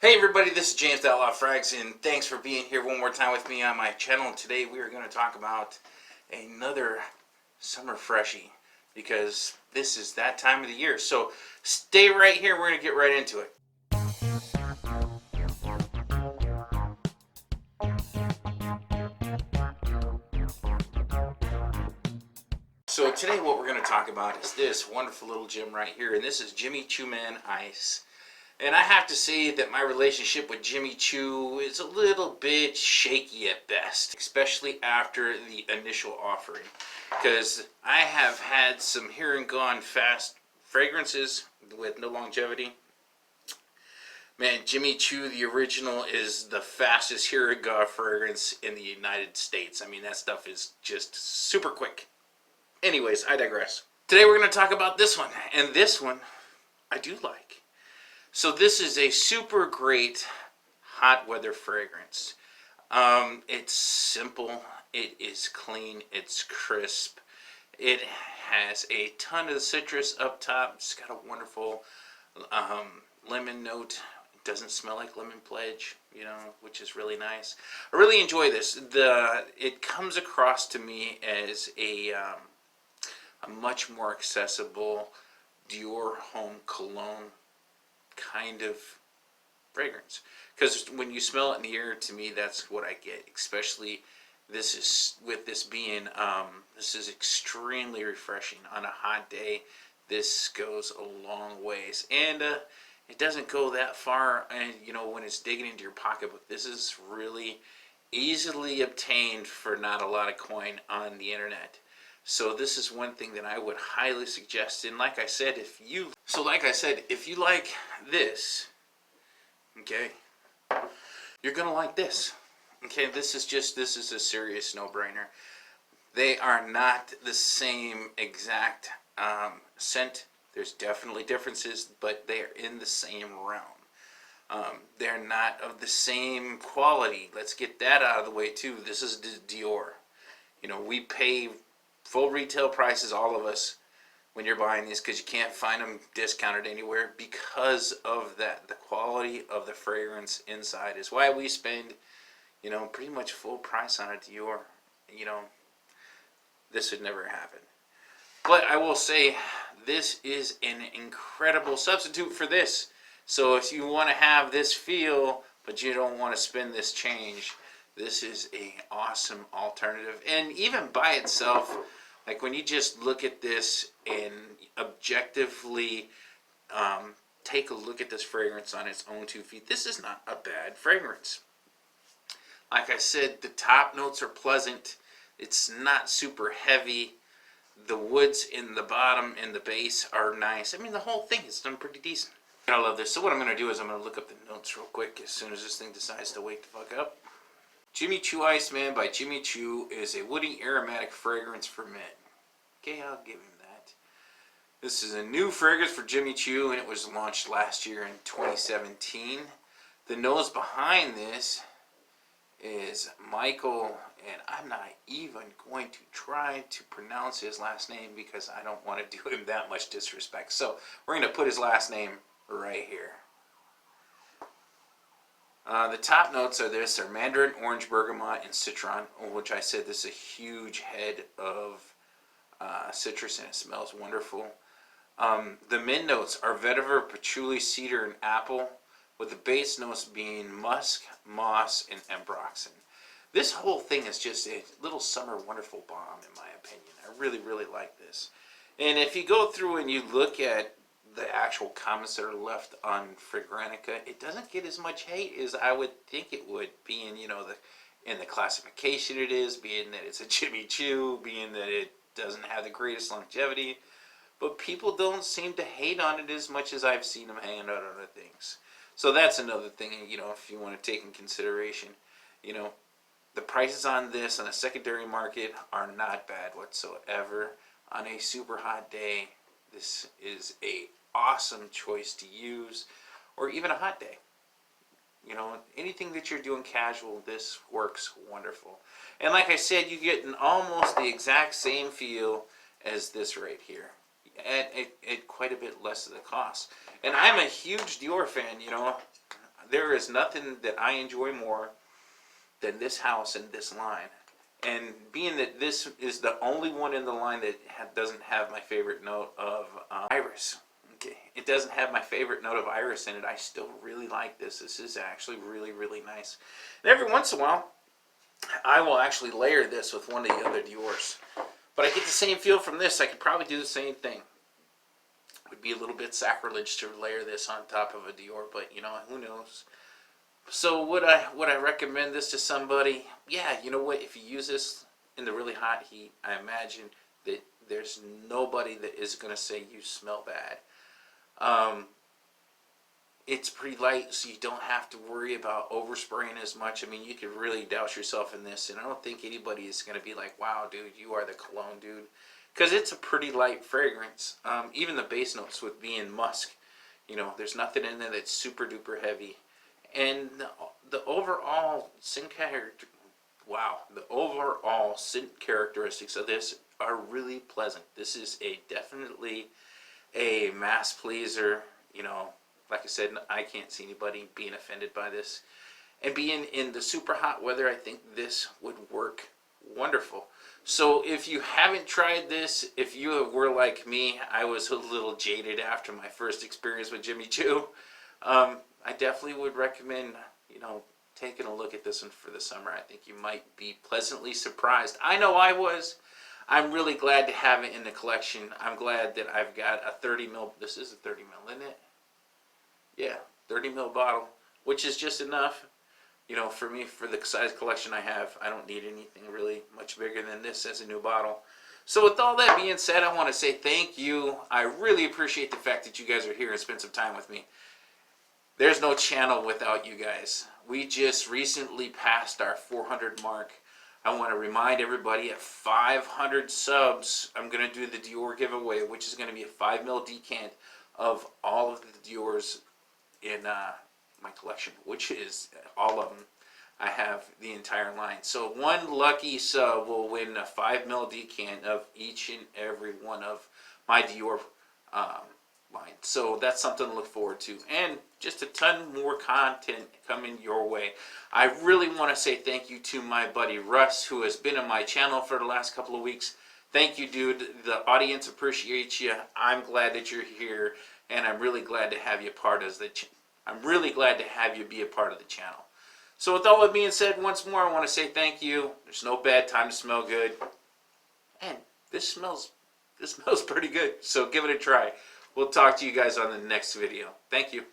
Hey everybody, this is James OutLaw Frags, and thanks for being here one more time with me on my channel. And today we are going to talk about another summer freshie, because this is that time of the year. So stay right here, we're going to get right into it. So today what we're going to talk about is this wonderful little gem right here, and this is Jimmy Choo Man Ice. And I have to say that my relationship with Jimmy Choo is a little bit shaky at best, especially after the initial offering, because I have had some here and gone fast fragrances with no longevity. Man, Jimmy Choo, the original, is the fastest here and gone fragrance in the United States. I mean, that stuff is just super quick. Anyways, I digress. Today we're going to talk about this one, and this one I do like. So this is a super great hot weather fragrance. It's simple, it is clean, it's crisp. It has a ton of citrus up top. It's got a wonderful lemon note. It doesn't smell like lemon pledge, you know, which is really nice. I really enjoy this. It comes across to me as a much more accessible Dior home cologne kind of fragrance, because when you smell it in the air, to me that's what I get. Especially this is with this being this is extremely refreshing on a hot day. This goes a long ways, and it doesn't go that far, and you know, when it's digging into your pocketbook. This is really easily obtained for not a lot of coin on the internet. So this is one thing that I would highly suggest. And like I said, if you like this, okay, you're gonna like this. Okay, this is a serious no-brainer. They are not the same exact scent. There's definitely differences, but they are in the same realm. They're not of the same quality. Let's get that out of the way too. This is Dior. You know, we pay full retail prices, all of us, when you're buying these, because you can't find them discounted anywhere, because of that. The quality of the fragrance inside is why we spend, you know, pretty much full price on a Dior. You know, this would never happen. But I will say, this is an incredible substitute for this. So if you want to have this feel, but you don't want to spend this change, this is an awesome alternative. And even by itself, like when you just look at this and objectively take a look at this fragrance on its own 2 feet, this is not a bad fragrance. Like I said, the top notes are pleasant. It's not super heavy. The woods in the bottom and the base are nice. I mean, the whole thing is done pretty decent. I love this. So what I'm going to do is I'm going to look up the notes real quick as soon as this thing decides to wake the fuck up. Jimmy Choo Ice Man by Jimmy Choo is a Woody Aromatic fragrance for men. Okay, I'll give him that. This is a new fragrance for Jimmy Choo, and it was launched last year in 2017. The nose behind this is Michael, and I'm not even going to try to pronounce his last name because I don't want to do him that much disrespect. So we're going to put his last name right here. The top notes are mandarin, orange, bergamot, and citron, which I said this is a huge head of citrus, and it smells wonderful. The mid notes are vetiver, patchouli, cedar, and apple, with the base notes being musk, moss, and ambroxan. This whole thing is just a little summer wonderful bomb, in my opinion. I really, really like this. And if you go through and you look at the actual comments that are left on Fragrantica, it doesn't get as much hate as I would think it would, being, you know, in the classification it is, being that it's a Jimmy Choo, being that it doesn't have the greatest longevity. But people don't seem to hate on it as much as I've seen them hang on other things. So that's another thing, you know, if you want to take in consideration. You know, the prices on this on a secondary market are not bad whatsoever. On a super hot day, this is a awesome choice to use, or even a hot day. You know, anything that you're doing casual, this works wonderful. And like I said, you get almost the exact same feel as this right here, at quite a bit less of the cost. And I'm a huge Dior fan, you know. there is nothing that I enjoy more than this house and this line. And being that this is the only one in the line that doesn't have my favorite note of iris. Okay, it doesn't have my favorite note of iris in it. I still really like this. This is actually really, really nice. And every once in a while, I will actually layer this with one of the other Dior's. But I get the same feel from this. I could probably do the same thing. It would be a little bit sacrilege to layer this on top of a Dior, but you know, who knows? So would I recommend this to somebody? Yeah, you know what? If you use this in the really hot heat, I imagine that there's nobody that is going to say you smell bad. It's pretty light, so you don't have to worry about overspraying as much. I mean, you could really douse yourself in this, and I don't think anybody is going to be like, wow, dude, you are the cologne dude. Because it's a pretty light fragrance. Even the base notes with being musk, you know, there's nothing in there that's super duper heavy. And the overall scent character, wow, the overall scent characteristics of this are really pleasant. This is definitely a mass pleaser. You know, like I said, I can't see anybody being offended by this. And being in the super hot weather, I think this would work wonderful. So if you haven't tried this, if you were like me, I was a little jaded after my first experience with Jimmy Choo. I definitely would recommend, you know, taking a look at this one for the summer. I think you might be pleasantly surprised. I know I was. I'm really glad to have it in the collection. I'm glad that I've got a 30 mil. This is a 30 mil, isn't it? Yeah, 30 mil bottle, which is just enough. You know, for me, for the size collection I have, I don't need anything really much bigger than this as a new bottle. So with all that being said, I want to say thank you. I really appreciate the fact that you guys are here and spend some time with me. There's no channel without you guys. We just recently passed our 400 mark. I want to remind everybody at 500 subs, I'm going to do the Dior giveaway, which is going to be a 5 ml decant of all of the Dior's in my collection, which is all of them. I have the entire line. So one lucky sub will win a 5 ml decant of each and every one of my Dior line. So that's something to look forward to. And just a ton more content coming your way. I really want to say thank you to my buddy Russ, who has been on my channel for the last couple of weeks. Thank you, dude. The audience appreciates you. I'm glad that you're here, and I'm really glad to have you part of the I'm really glad to have you be a part of the channel. So with all that being said, once more, I want to say thank you. There's no bad time to smell good. And this smells pretty good, so give it a try. We'll talk to you guys on the next video. Thank you.